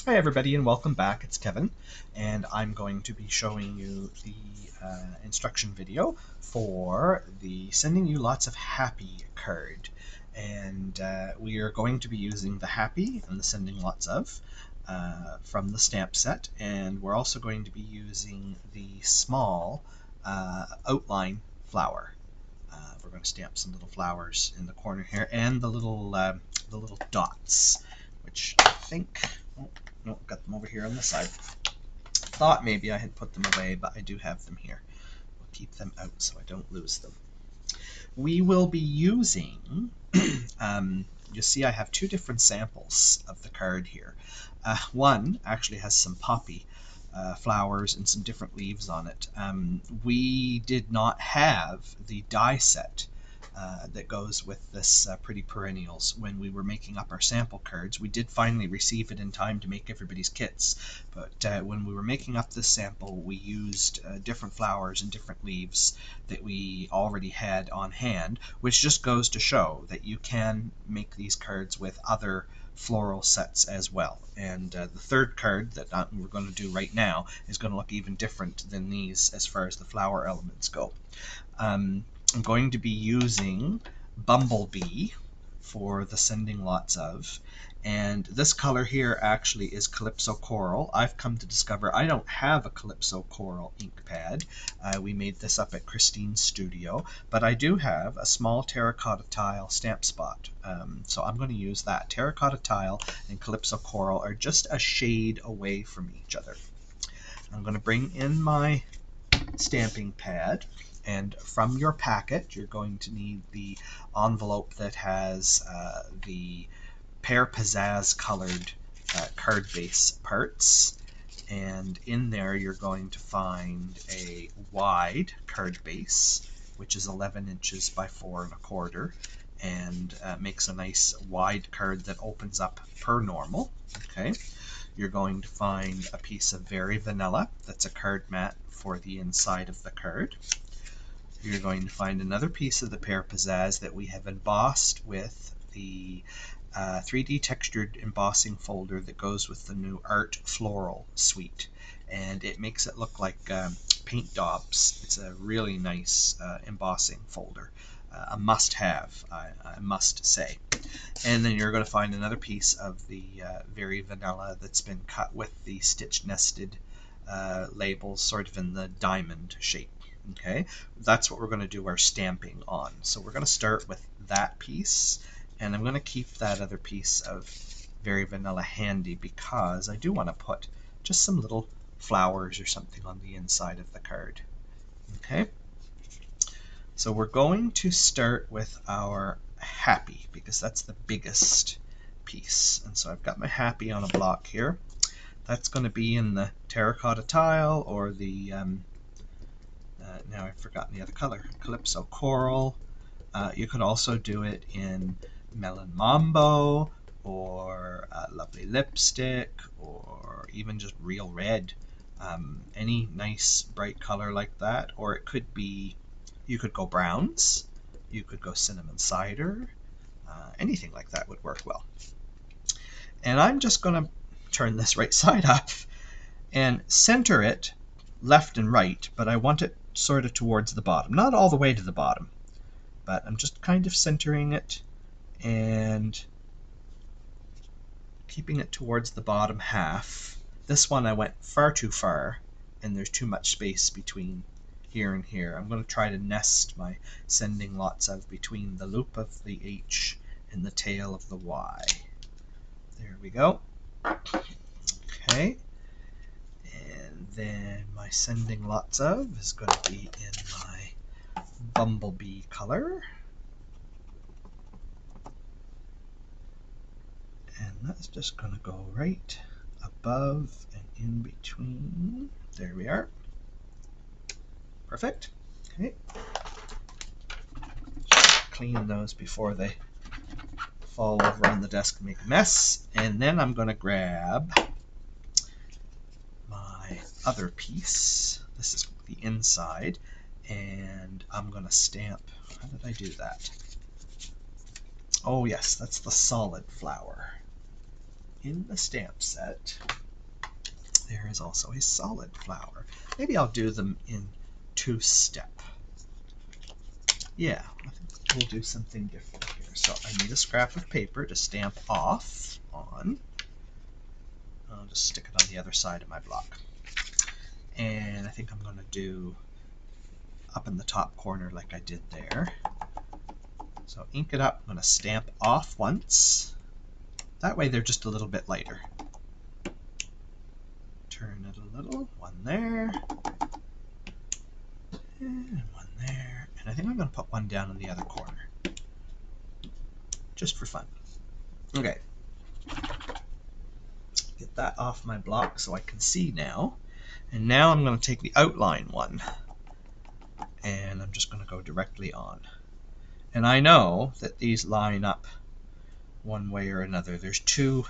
Hi everybody and welcome back. It's Kevin and I'm going to be showing you the instruction video for the Sending You Lots of Happy card. And we are going to be using the Happy and the Sending Lots of from the stamp set, and we're also going to be using the small outline flower. We're going to stamp some little flowers in the corner here and the little dots, which I think, oh, no, got them over here on the side. Thought maybe I had put them away, but I do have them here. We'll keep them out so I don't lose them. We will be using, you see I have two different samples of the card here. One actually has some poppy flowers and some different leaves on it. We did not have the die set that goes with this Pretty Perennials when we were making up our sample cards. We did finally receive it in time to make everybody's kits, but when we were making up this sample, we used different flowers and different leaves that we already had on hand, which just goes to show that you can make these cards with other floral sets as well. And the third card that we're going to do right now is going to look even different than these as far as the flower elements go. I'm going to be using Bumblebee for the Sending Lots of, and this color here actually is Calypso Coral. I've come to discover I don't have a Calypso Coral ink pad. We made this up at Christine's studio, but I do have a small terracotta tile stamp spot, so I'm going to use that. Terracotta tile and Calypso Coral are just a shade away from each other. I'm going to bring in my stamping pad, and from your packet you're going to need the envelope that has the Pear Pizzazz colored card base parts, and in there you're going to find a wide card base which is 11 inches by 4 1/4 and makes a nice wide card that opens up per normal. Okay, you're going to find a piece of Very Vanilla that's a card mat for the inside of the card. You're going to find another piece of the Pear Pizzazz that we have embossed with the 3D textured embossing folder that goes with the new Art Floral suite, and it makes it look like paint daubs. It's a really nice embossing folder, a must-have, I must say. And then you're going to find another piece of the Very Vanilla that's been cut with the stitch nested labels sort of in the diamond shape. Okay, that's what we're going to do our stamping on. So we're going to start with that piece, and I'm going to keep that other piece of Very Vanilla handy because I do want to put just some little flowers or something on the inside of the card. Okay, so we're going to start with our Happy because that's the biggest piece. And so I've got my Happy on a block here. That's going to be in the terracotta tile or the, now I've forgotten the other color, Calypso Coral. You could also do it in Melon Mambo or Lovely Lipstick or even just Real Red. Any nice bright color like that, or it could be, you could go browns, you could go cinnamon cider, anything like that would work well. And I'm just going to turn this right side up and center it left and right, but I want it sort of towards the bottom. Not all the way to the bottom, but I'm just kind of centering it and keeping it towards the bottom half. This one I went far too far, and there's too much space between here and here. I'm going to try to nest my Sending Lots of between the loop of the H and the tail of the Y. There we go. Okay. And then my Sending Lots of is going to be in my Bumblebee color. And that's just going to go right above and in between. There we are. Perfect. Okay. Just clean those before they fall over on the desk and make a mess. And then I'm going to grab my other piece. This is the inside. And I'm going to stamp. How did I do that? Oh yes, that's the solid flower. in the stamp set, there is also a solid flower. Maybe I'll do them in two-step. Yeah, I think we'll do something different here. So I need a scrap of paper to stamp off on. I'll just stick it on the other side of my block. And I think I'm going to do up in the top corner like I did there. So ink it up, I'm going to stamp off once. That way they're just a little bit lighter. Turn it a little, one there, and one there. And I think I'm going to put one down in the other corner, just for fun. Okay. Get that off my block so I can see now. And now I'm going to take the outline one, and I'm just going to go directly on. And I know that these line up one way or another. There's two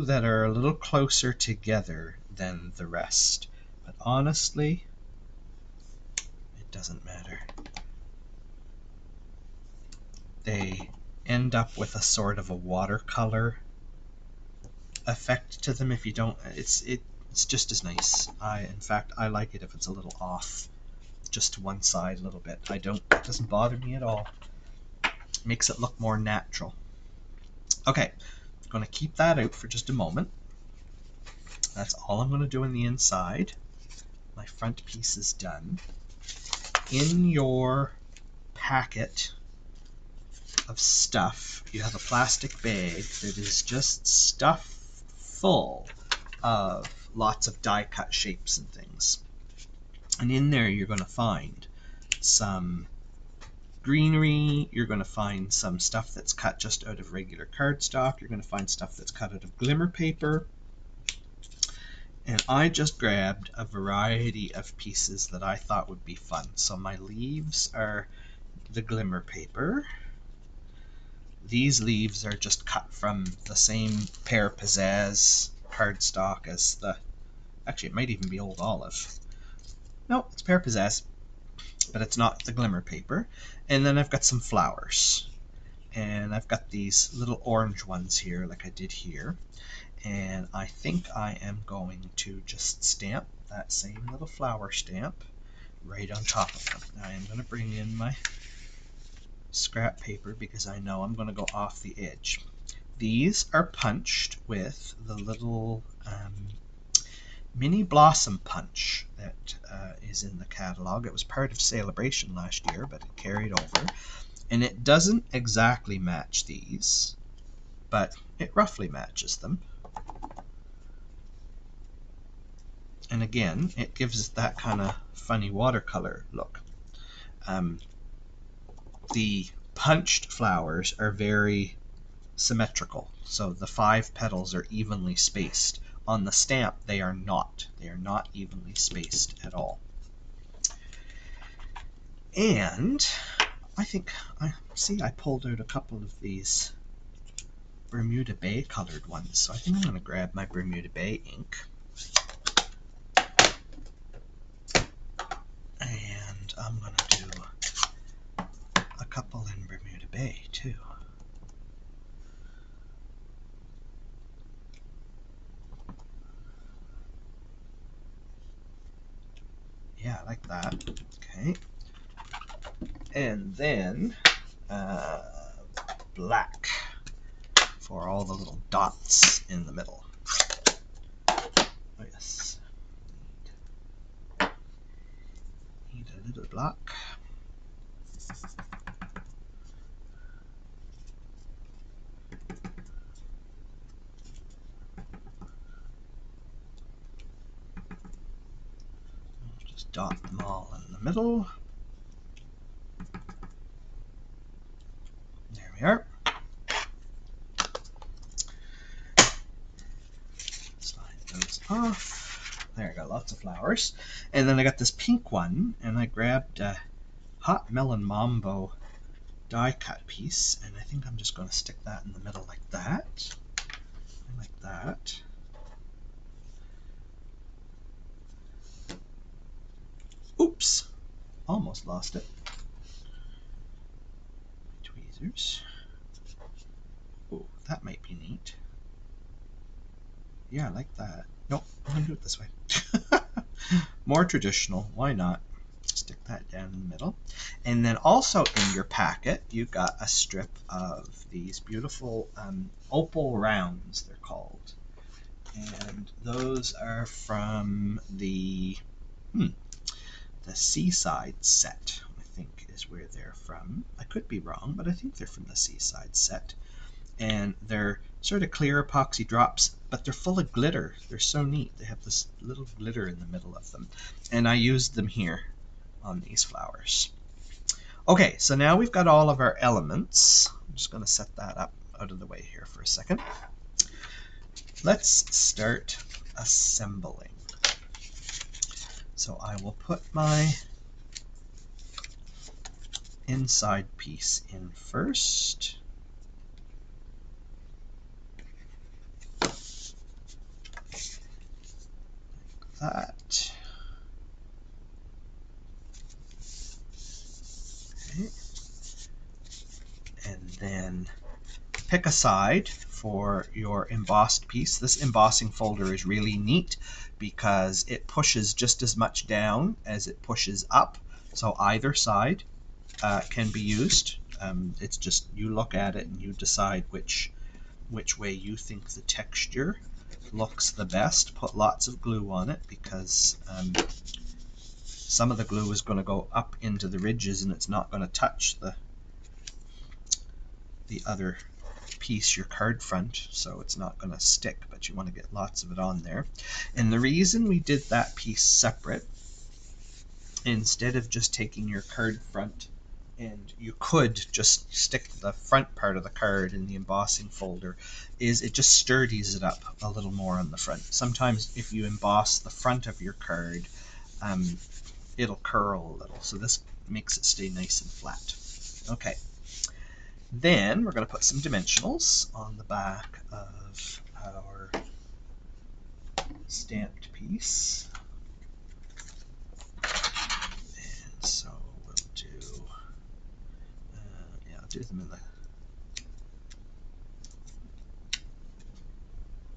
that are a little closer together than the rest. But honestly, it doesn't matter. They end up with a sort of a watercolor effect to them if you don't. It's just as nice. In fact, I like it if it's a little off, just to one side a little bit. It doesn't bother me at all. It makes it look more natural. Okay, I'm going to keep that out for just a moment. That's all I'm going to do in the inside. My front piece is done. In your packet of stuff, you have a plastic bag that is just stuffed full of lots of die cut shapes and things. And in there you're going to find some greenery, you're going to find some stuff that's cut just out of regular cardstock, you're going to find stuff that's cut out of glimmer paper. And I just grabbed a variety of pieces that I thought would be fun. So my leaves are the glimmer paper. These leaves are just cut from the same Pear Pizzazz cardstock as the... Actually, it might even be Old Olive. No, it's Pear Pizzazz, but it's not the glimmer paper. And then I've got some flowers. And I've got these little orange ones here, like I did here. And I think I am going to just stamp that same little flower stamp right on top of them. Now I am going to bring in my scrap paper because I know I'm going to go off the edge. These are punched with the little mini blossom punch that is in the catalog. It was part of Celebration last year, but it carried over. And it doesn't exactly match these, but it roughly matches them. And again, it gives it that kind of funny watercolor look. The punched flowers are very symmetrical, so the 5 petals are evenly spaced. On the stamp, they are not. They are not evenly spaced at all. And I think, I pulled out a couple of these Bermuda Bay colored ones, so I think I'm going to grab my Bermuda Bay ink. And I'm going to do a couple in Bermuda Bay too. Yeah, like that. Okay. And then black for all the little dots in the middle. Oh yes. Need a little black. Just dot them all in the middle. There we are. Slide those off. There, I got lots of flowers. And then I got this pink one, and I grabbed a Hot Melon Mambo die cut piece, and I think I'm just going to stick that in the middle like that. And like that. Oops! Almost lost it. Tweezers. Oh, that might be neat. Yeah, I like that. Nope, I'm going to do it this way. More traditional, why not? Stick that down in the middle. And then also in your packet, you got a strip of these beautiful opal rounds, they're called. And those are from the Seaside set, I think is where they're from. I could be wrong, but I think they're from the Seaside set. And they're sort of clear epoxy drops, but they're full of glitter. They're so neat. They have this little glitter in the middle of them. And I used them here on these flowers. Okay, so now we've got all of our elements. I'm just going to set that up out of the way here for a second. Let's start assembling. So I will put my inside piece in first. Like that. Okay. And then pick a side for your embossed piece. This embossing folder is really neat because it pushes just as much down as it pushes up. So either side can be used. It's just you look at it and you decide which way you think the texture looks the best. Put lots of glue on it because some of the glue is going to go up into the ridges and it's not going to touch the other piece, your card front, so it's not going to stick, but you want to get lots of it on there. And the reason we did that piece separate, instead of just taking your card front, and you could just stick the front part of the card in the embossing folder, is it just sturdies it up a little more on the front. Sometimes if you emboss the front of your card, it'll curl a little, so this makes it stay nice and flat. Okay. Then we're going to put some dimensionals on the back of our stamped piece. And so we'll do, I'll do them in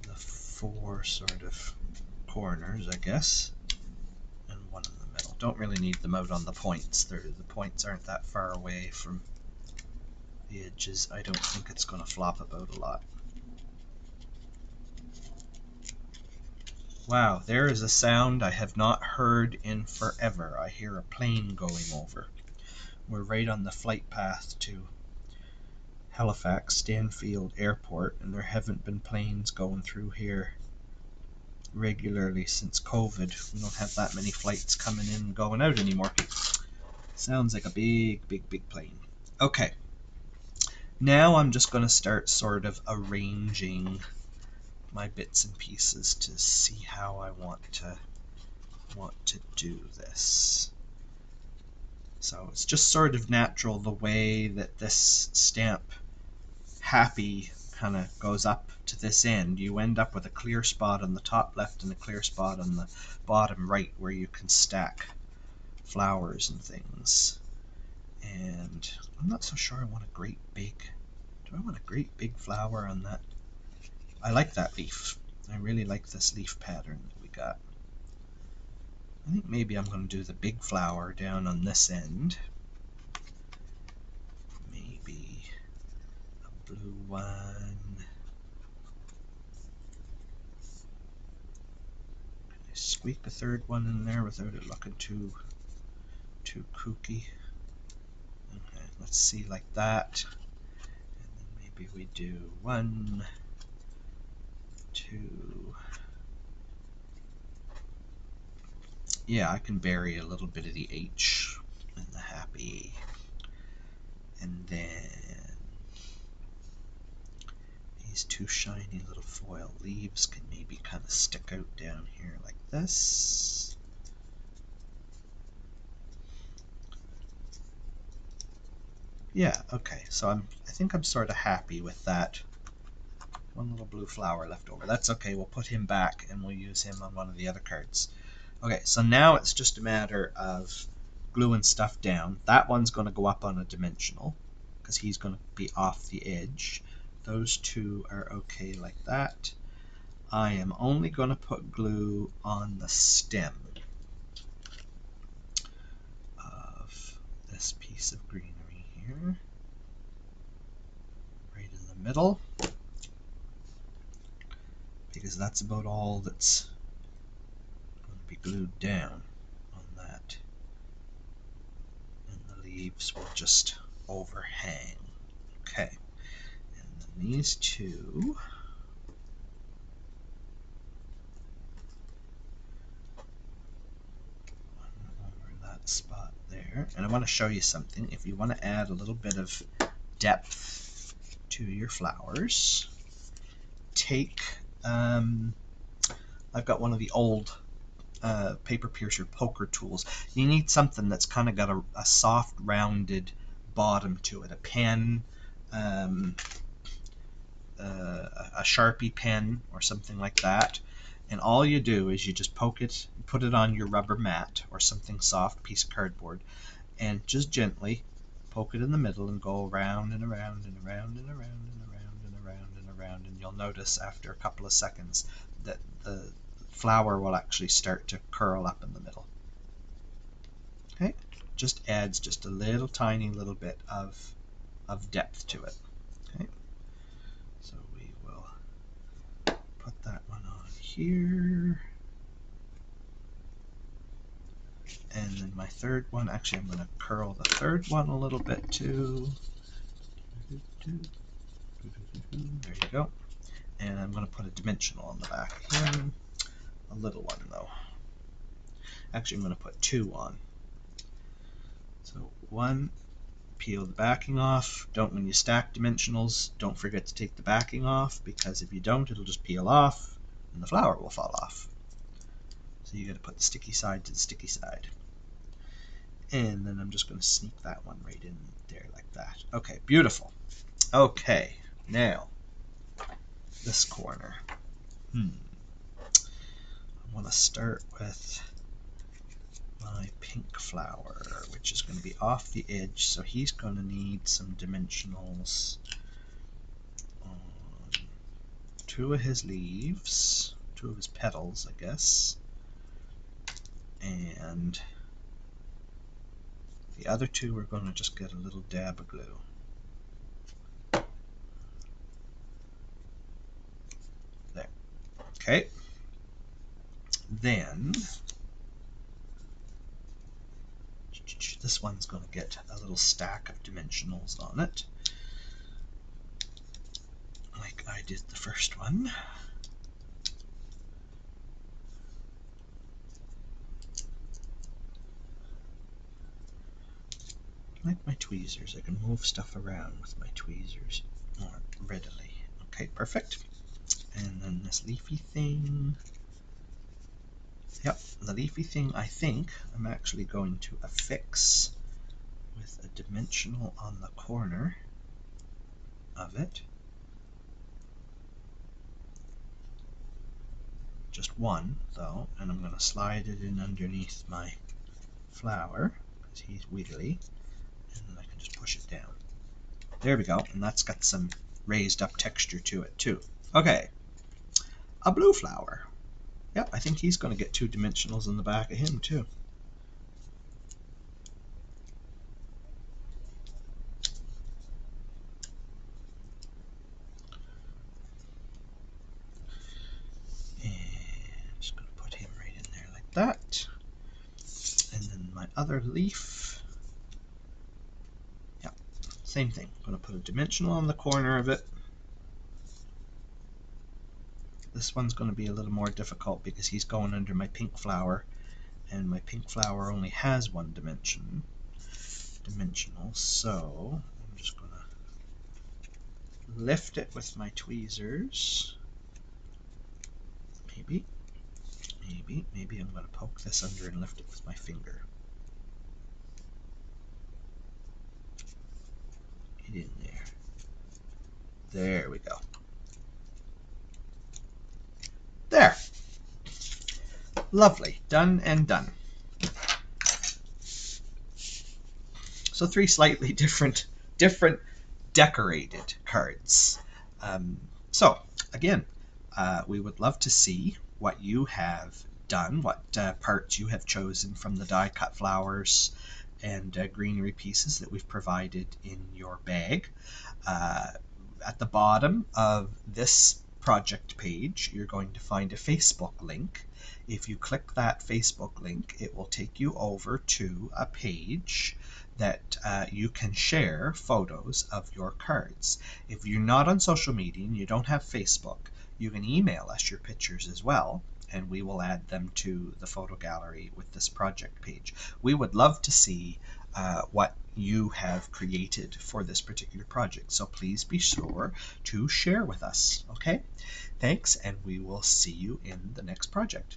the four sort of corners, I guess, and one in the middle. Don't really need them out on the points. The points aren't that far away from the edges. I don't think it's going to flop about a lot. Wow, there is a sound I have not heard in forever. I hear a plane going over. We're right on the flight path to Halifax Stanfield Airport, and there haven't been planes going through here regularly since COVID. We don't have that many flights coming in and going out anymore. Sounds like a big, big, big plane. Okay. Now I'm just going to start sort of arranging my bits and pieces to see how I want to do this. So it's just sort of natural the way that this stamp happy kind of goes up to this end. You end up with a clear spot on the top left and a clear spot on the bottom right where you can stack flowers and things. And I'm not so sure I want a great big, do I want a great big flower on that? I like that leaf. I really like this leaf pattern that we got. I think maybe I'm going to do the big flower down on this end. Maybe a blue one. Can I squeak a third one in there without it looking too kooky? Okay, let's see, like that. And then maybe we do 1, 2. Yeah, I can bury a little bit of the H in the happy. And then these two shiny little foil leaves can maybe kind of stick out down here like this. Yeah, okay, so I think I'm sort of happy with that. One little blue flower left over. That's okay, we'll put him back and we'll use him on one of the other cards. Okay, so now it's just a matter of gluing stuff down. That one's going to go up on a dimensional because he's going to be off the edge. Those two are okay like that. I am only going to put glue on the stem of this piece of greenery here, right in the middle, because that's about all that's going to be glued down on that, and the leaves will just overhang. Okay, and then these two, over that spot there. And I want to show you something. If you want to add a little bit of depth to your flowers, take I've got one of the old paper piercer poker tools. You need something that's kind of got a soft rounded bottom to it, a pen, a Sharpie pen or something like that, and all you do is you just poke it, put it on your rubber mat or something soft, piece of cardboard, and just gently poke it in the middle and go around and around and around and around and around and around and around, and you'll notice after a couple of seconds that the flower will actually start to curl up in the middle. Okay, just adds just a little tiny little bit of depth to it. Okay, so we will put that one on here. And then my third one, actually I'm going to curl the third one a little bit too. There you go. And I'm going to put a dimensional on the back of him. A little one though. Actually I'm going to put two on. So one, peel the backing off. When you stack dimensionals, don't forget to take the backing off, because if you don't, it'll just peel off and the flower will fall off. So you got to put the sticky side to the sticky side. And then I'm just going to sneak that one right in there like that. Okay, beautiful. Okay, now this corner. I want to start with my pink flower, which is going to be off the edge, so he's going to need some dimensionals on two of his leaves, two of his petals, I guess, and the other two we're going to just get a little dab of glue. There. Okay. Then this one's going to get a little stack of dimensionals on it, like I did the first one. Like my tweezers, I can move stuff around with my tweezers more readily. Okay, perfect. And then this leafy thing. Yep, the leafy thing I think I'm actually going to affix with a dimensional on the corner of it. Just one, though, and I'm going to slide it in underneath my flower, because he's wiggly, and then I can just push it down. There we go, and that's got some raised up texture to it, too. Okay, a blue flower. Yep, I think he's going to get two dimensionals in the back of him, too. Just going to put him right in there like that. And then my other leaf. Yeah, same thing. I'm going to put a dimensional on the corner of it. This one's going to be a little more difficult because he's going under my pink flower, and my pink flower only has one dimensional. So I'm just going to lift it with my tweezers. Maybe I'm going to poke this under and lift it with my finger. Get in there. There we go. There. Lovely. Done and done. So three slightly different decorated cards. So again, we would love to see what you have done, what parts you have chosen from the die cut flowers and greenery pieces that we've provided in your bag. At the bottom of this project page, you're going to find a Facebook link. If you click that Facebook link, it will take you over to a page that you can share photos of your cards. If you're not on social media and you don't have Facebook, you can email us your pictures as well, and we will add them to the photo gallery with this project page. We would love to see what you have created for this particular project, so please be sure to share with us. Okay, thanks, and we will see you in the next project.